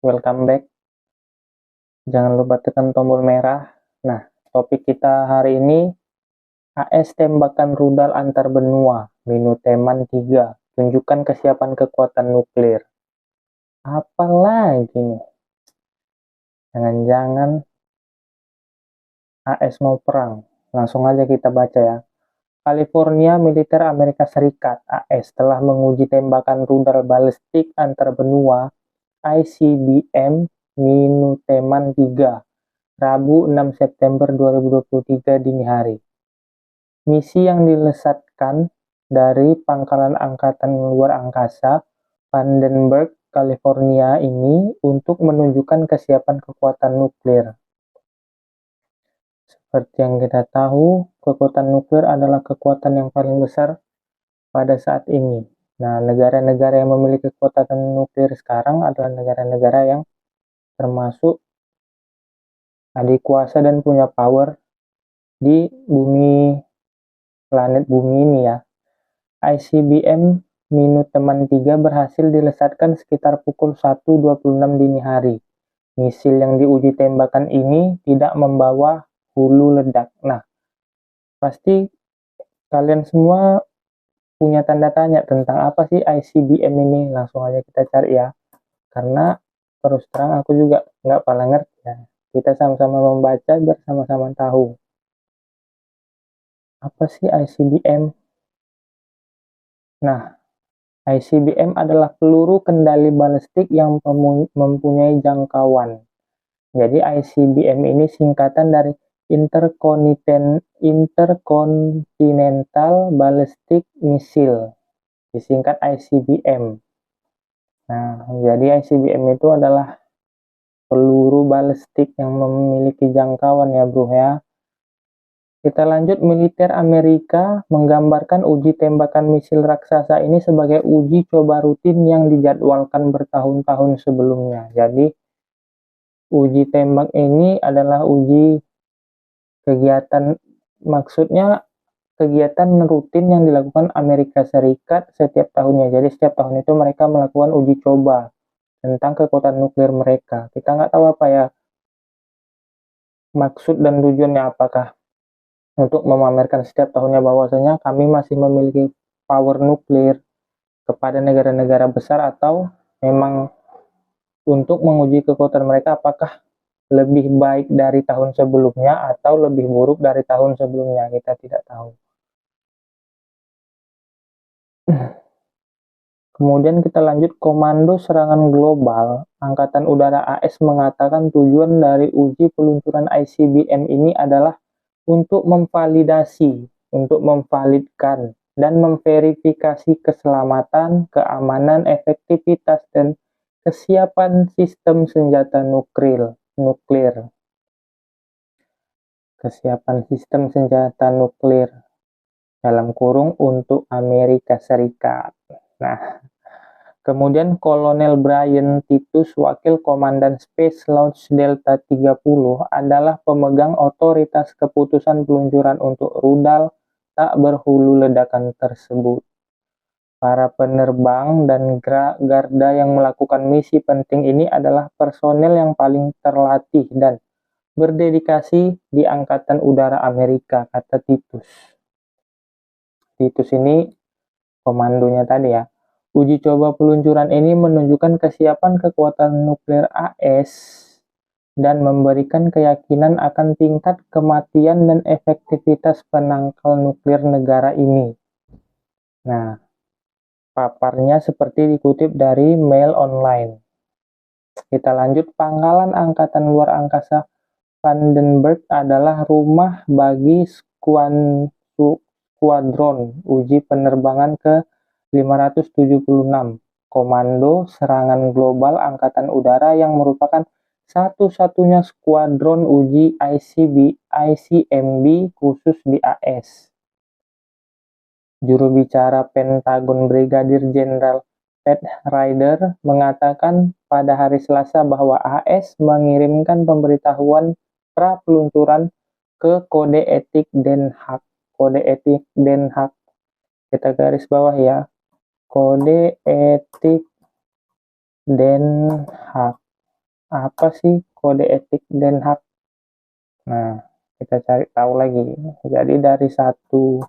welcome back. Jangan lupa tekan tombol merah. Nah, topik kita hari ini AS tembakan rudal antar benua, Minuteman 3, tunjukkan kesiapan kekuatan nuklir. Apa lagi nih? Jangan-jangan AS mau perang. Langsung aja kita baca ya. California Militer Amerika Serikat AS telah menguji tembakan rudal balistik antar benua ICBM Minuteman 3 Rabu 6 September 2023 dini hari. Misi yang dilesatkan dari Pangkalan Angkatan Luar Angkasa Vandenberg, California ini untuk menunjukkan kesiapan kekuatan nuklir. Seperti yang kita tahu, kekuatan nuklir adalah kekuatan yang paling besar pada saat ini. Nah, negara-negara yang memiliki kekuatan nuklir sekarang adalah negara-negara yang termasuk adik kuasa dan punya power di bumi, planet bumi ini ya. ICBM Minuteman 3 berhasil dilesatkan sekitar pukul 1.26 dini hari. Misil yang diuji tembakan ini tidak membawa hulu ledak. Nah, pasti kalian semua punya tanda tanya tentang apa sih ICBM ini. Langsung aja kita cari ya. Karena terus terang aku juga nggak pernah ngerti ya. Kita sama-sama membaca biar sama-sama tahu. Apa sih ICBM? Nah, ICBM adalah peluru kendali balistik yang mempunyai jangkauan. Jadi ICBM ini singkatan dari Intercontinental Ballistic Missile, disingkat ICBM. Nah, jadi ICBM itu adalah peluru balistik yang memiliki jangkauan ya bro ya. Kita lanjut, militer Amerika menggambarkan uji tembakan misil raksasa ini sebagai uji coba rutin yang dijadwalkan bertahun-tahun sebelumnya. Jadi, uji tembak ini adalah uji kegiatan, maksudnya kegiatan rutin yang dilakukan Amerika Serikat setiap tahunnya. Jadi, setiap tahun itu mereka melakukan uji coba tentang kekuatan nuklir mereka. Kita nggak tahu apa ya maksud dan tujuannya, apakah untuk memamerkan setiap tahunnya bahwasanya kami masih memiliki power nuklir kepada negara-negara besar, atau memang untuk menguji kekuatan mereka apakah lebih baik dari tahun sebelumnya atau lebih buruk dari tahun sebelumnya. Kita tidak tahu. Kemudian kita lanjut, Komando Serangan Global Angkatan Udara AS mengatakan tujuan dari uji peluncuran ICBM ini adalah untuk memvalidkan dan memverifikasi keselamatan, keamanan, efektivitas, dan kesiapan sistem senjata nuklir. Kesiapan sistem senjata nuklir dalam kurung untuk Amerika Serikat. Nah, kemudian Kolonel Brian Titus, Wakil Komandan Space Launch Delta 30, adalah pemegang otoritas keputusan peluncuran untuk rudal tak berhulu ledakan tersebut. Para penerbang dan garda yang melakukan misi penting ini adalah personel yang paling terlatih dan berdedikasi di Angkatan Udara Amerika, kata Titus. Titus ini komandonya tadi ya. Uji coba peluncuran ini menunjukkan kesiapan kekuatan nuklir AS dan memberikan keyakinan akan tingkat kematian dan efektivitas penangkal nuklir negara ini. Nah, paparnya seperti dikutip dari Mail Online. Kita lanjut, Pangkalan Angkatan Luar Angkasa Vandenberg adalah rumah bagi skuadron uji penerbangan ke-576 Komando Serangan Global Angkatan Udara yang merupakan satu-satunya skuadron uji ICBM khusus di AS. Juru bicara Pentagon Brigadir Jenderal Pat Ryder mengatakan pada hari Selasa bahwa AS mengirimkan pemberitahuan pra-peluncuran ke Kode Etik Den Haag. Kode Etik Den Haag. Kita garis bawah ya. Kode Etik Den Haag. Apa sih kode etik Den Haag? Nah, kita cari tahu lagi. Jadi dari satu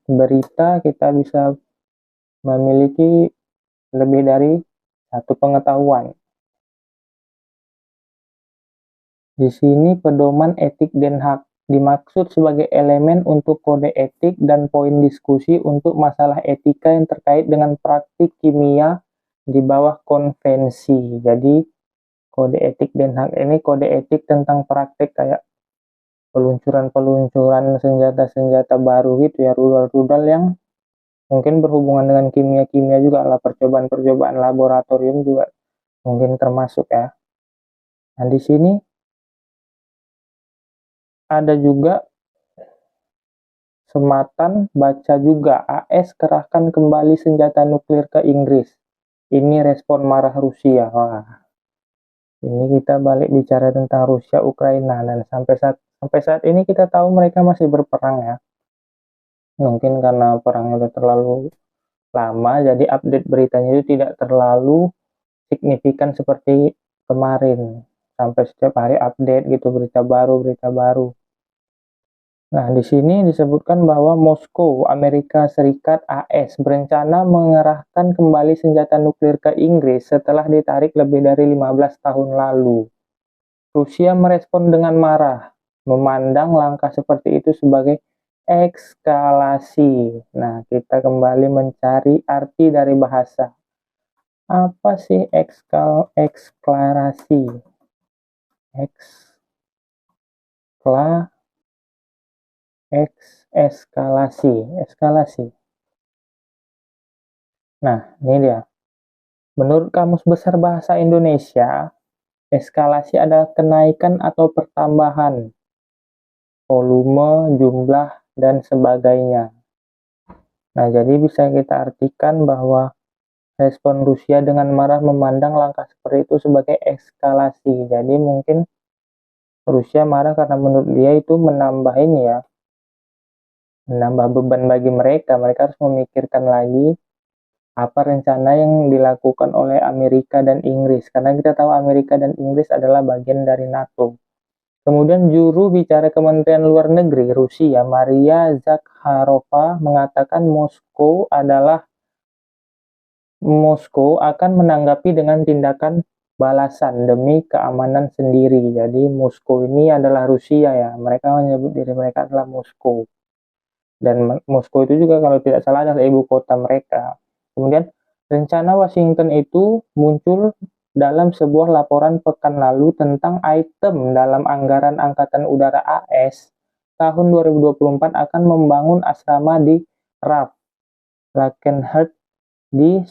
berita kita bisa memiliki lebih dari satu pengetahuan. Di sini pedoman etik Den Haag dimaksud sebagai elemen untuk kode etik dan poin diskusi untuk masalah etika yang terkait dengan praktik kimia di bawah konvensi. Jadi kode etik Den Haag ini kode etik tentang praktik kayak peluncuran-peluncuran senjata-senjata baru gitu ya, rudal-rudal yang mungkin berhubungan dengan kimia-kimia juga lah, percobaan-percobaan laboratorium juga mungkin termasuk ya. Nah, di sini ada juga sematan baca juga, AS kerahkan kembali senjata nuklir ke Inggris. Ini respon marah Rusia. Wah, ini kita balik bicara tentang Rusia Ukraina, dan sampai saat ini kita tahu mereka masih berperang ya. Mungkin karena perangnya udah terlalu lama, jadi update beritanya itu tidak terlalu signifikan seperti kemarin. Sampai setiap hari update gitu, berita baru, berita baru. Nah, di sini disebutkan bahwa Moskow, Amerika Serikat AS, berencana mengerahkan kembali senjata nuklir ke Inggris setelah ditarik lebih dari 15 tahun lalu. Rusia merespon dengan marah, memandang langkah seperti itu sebagai eskalasi. Nah, kita kembali mencari arti dari bahasa. Apa sih eksklarasi? Eskalasi. Nah, ini dia. Menurut Kamus Besar Bahasa Indonesia, eskalasi adalah kenaikan atau pertambahan volume, jumlah, dan sebagainya. Nah, jadi bisa kita artikan bahwa respon Rusia dengan marah memandang langkah seperti itu sebagai eskalasi. Jadi mungkin Rusia marah karena menurut dia itu menambah ini ya, menambah beban bagi mereka. Mereka harus memikirkan lagi apa rencana yang dilakukan oleh Amerika dan Inggris. Karena kita tahu Amerika dan Inggris adalah bagian dari NATO. Kemudian juru bicara Kementerian Luar Negeri Rusia, Maria Zakharova, mengatakan Moskow akan menanggapi dengan tindakan balasan demi keamanan sendiri. Jadi Moskow ini adalah Rusia ya. Mereka menyebut diri mereka adalah Moskow. Dan Moskow itu juga kalau tidak salah adalah ibu kota mereka. Kemudian rencana Washington itu muncul dalam sebuah laporan pekan lalu tentang item dalam anggaran Angkatan Udara AS tahun 2024 akan membangun asrama di RAF Lakenheath di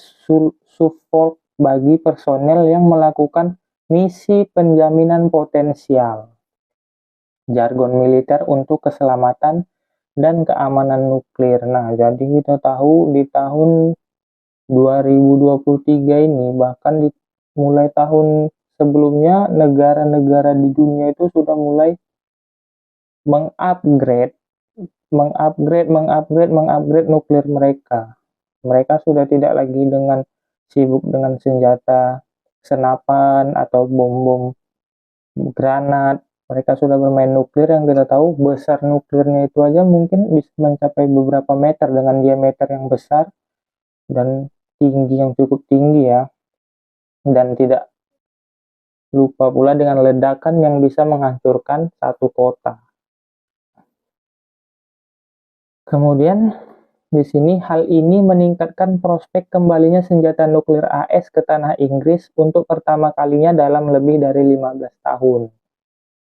Suffolk bagi personel yang melakukan misi penjaminan potensial. Jargon militer untuk keselamatan dan keamanan nuklir. Nah, jadi kita tahu di tahun 2023 ini, bahkan mulai tahun sebelumnya, negara-negara di dunia itu sudah mulai mengupgrade nuklir mereka. Mereka sudah tidak lagi sibuk dengan senjata senapan atau bom-bom granat. Mereka sudah bermain nuklir yang kita tahu besar nuklirnya itu aja mungkin bisa mencapai beberapa meter dengan diameter yang besar dan tinggi yang cukup tinggi ya. Dan tidak lupa pula dengan ledakan yang bisa menghancurkan satu kota. Kemudian di sini hal ini meningkatkan prospek kembalinya senjata nuklir AS ke tanah Inggris untuk pertama kalinya dalam lebih dari 15 tahun.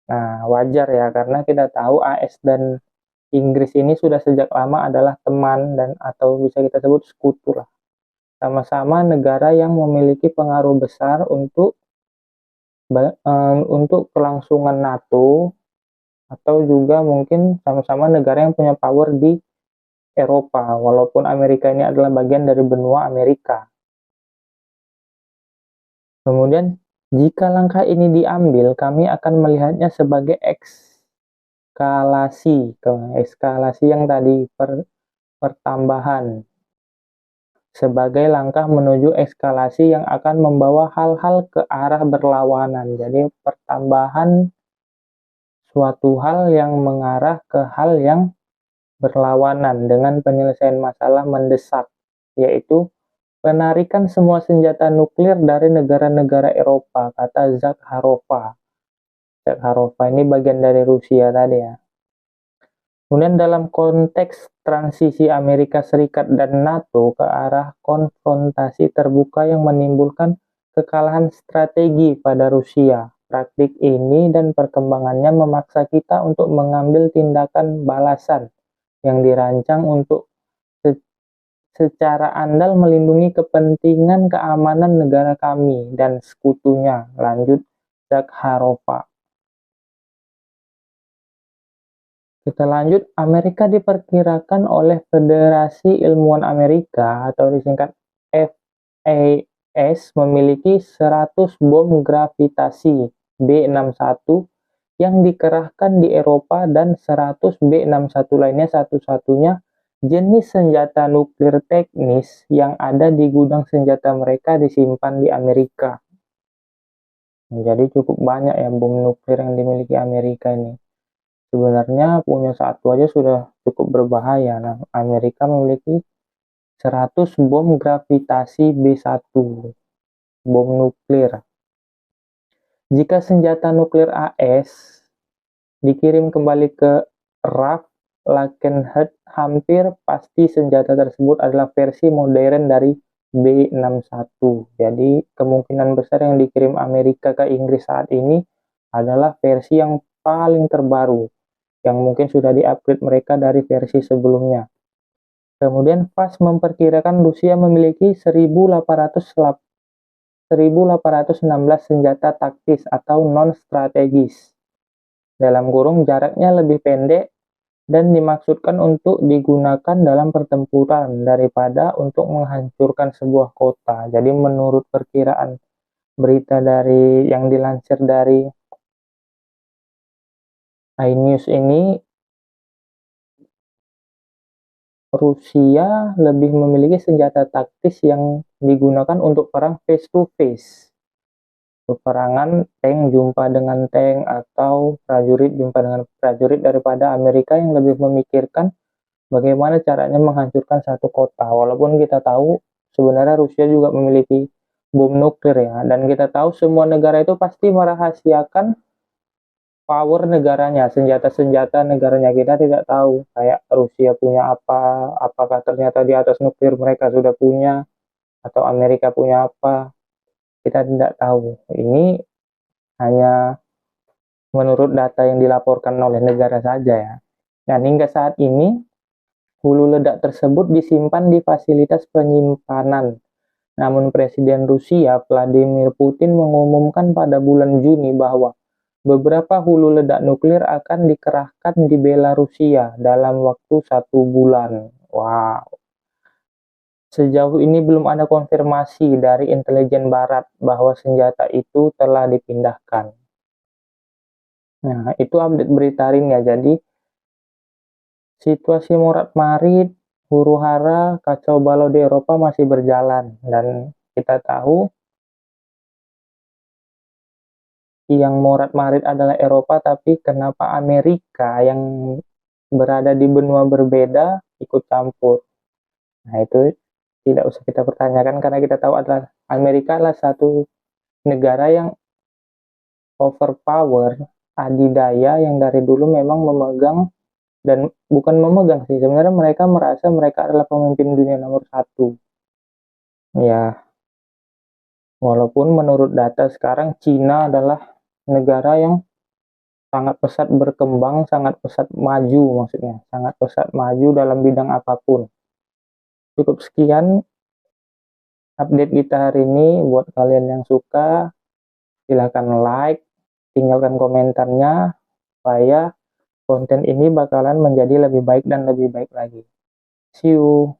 Nah, wajar ya, karena kita tahu AS dan Inggris ini sudah sejak lama adalah teman dan atau bisa kita sebut sekutu lah. Sama-sama negara yang memiliki pengaruh besar untuk kelangsungan NATO, atau juga mungkin sama-sama negara yang punya power di Eropa, walaupun Amerika ini adalah bagian dari benua Amerika. Kemudian, jika langkah ini diambil, kami akan melihatnya sebagai eskalasi yang tadi pertambahan. sebagai langkah menuju eskalasi yang akan membawa hal-hal ke arah berlawanan. Jadi pertambahan suatu hal yang mengarah ke hal yang berlawanan dengan penyelesaian masalah mendesak, yaitu penarikan semua senjata nuklir dari negara-negara Eropa, kata Zakharova. Zakharova ini bagian dari Rusia tadi ya. Kemudian dalam konteks transisi Amerika Serikat dan NATO ke arah konfrontasi terbuka yang menimbulkan kekalahan strategi pada Rusia, praktik ini dan perkembangannya memaksa kita untuk mengambil tindakan balasan yang dirancang untuk secara andal melindungi kepentingan keamanan negara kami dan sekutunya, lanjut Zakharova. Kita lanjut, Amerika diperkirakan oleh Federasi Ilmuwan Amerika atau disingkat FAS memiliki 100 bom gravitasi B-61 yang dikerahkan di Eropa dan 100 B-61 lainnya satu-satunya jenis senjata nuklir teknis yang ada di gudang senjata mereka disimpan di Amerika. Jadi cukup banyak ya bom nuklir yang dimiliki Amerika ini. Sebenarnya punya satu aja sudah cukup berbahaya. Nah, Amerika memiliki 100 bom gravitasi B1, bom nuklir. Jika senjata nuklir AS dikirim kembali ke RAF Lakenheath, hampir pasti senjata tersebut adalah versi modern dari B-61. Jadi kemungkinan besar yang dikirim Amerika ke Inggris saat ini adalah versi yang paling terbaru, yang mungkin sudah di-upgrade mereka dari versi sebelumnya. Kemudian FAS memperkirakan Rusia memiliki 1.816 senjata taktis atau non-strategis. Dalam kurung jaraknya lebih pendek dan dimaksudkan untuk digunakan dalam pertempuran daripada untuk menghancurkan sebuah kota. Jadi menurut perkiraan berita dari yang dilansir dari iNews ini, Rusia lebih memiliki senjata taktis yang digunakan untuk perang face to face. Peperangan tank jumpa dengan tank atau prajurit jumpa dengan prajurit daripada Amerika yang lebih memikirkan bagaimana caranya menghancurkan satu kota. Walaupun kita tahu sebenarnya Rusia juga memiliki bom nuklir ya, dan kita tahu semua negara itu pasti merahasiakan power negaranya, senjata-senjata negaranya. Kita tidak tahu kayak Rusia punya apa, apakah ternyata di atas nuklir mereka sudah punya, atau Amerika punya apa, kita tidak tahu. Ini hanya menurut data yang dilaporkan oleh negara saja ya. Dan hingga saat ini, hulu ledak tersebut disimpan di fasilitas penyimpanan. Namun Presiden Rusia Vladimir Putin mengumumkan pada bulan Juni bahwa beberapa hulu ledak nuklir akan dikerahkan di Belarusia dalam waktu 1 bulan. Wow. Sejauh ini belum ada konfirmasi dari intelijen barat bahwa senjata itu telah dipindahkan. Nah, itu update berita hari ini ya. Jadi, situasi morat-marit, huru-hara, kacau balau di Eropa masih berjalan. Dan kita tahu yang morat-marit adalah Eropa, tapi kenapa Amerika yang berada di benua berbeda ikut campur? Nah, itu tidak usah kita pertanyakan karena kita tahu adalah Amerika adalah satu negara yang overpower, adidaya yang dari dulu memang memegang, dan bukan memegang sih, sebenarnya mereka merasa mereka adalah pemimpin dunia nomor 1. Ya, walaupun menurut data sekarang Cina adalah negara yang sangat pesat berkembang, sangat pesat maju maksudnya, sangat pesat maju dalam bidang apapun. Cukup sekian update kita hari ini. Buat kalian yang suka, silahkan like, tinggalkan komentarnya, supaya konten ini bakalan menjadi lebih baik dan lebih baik lagi. See you.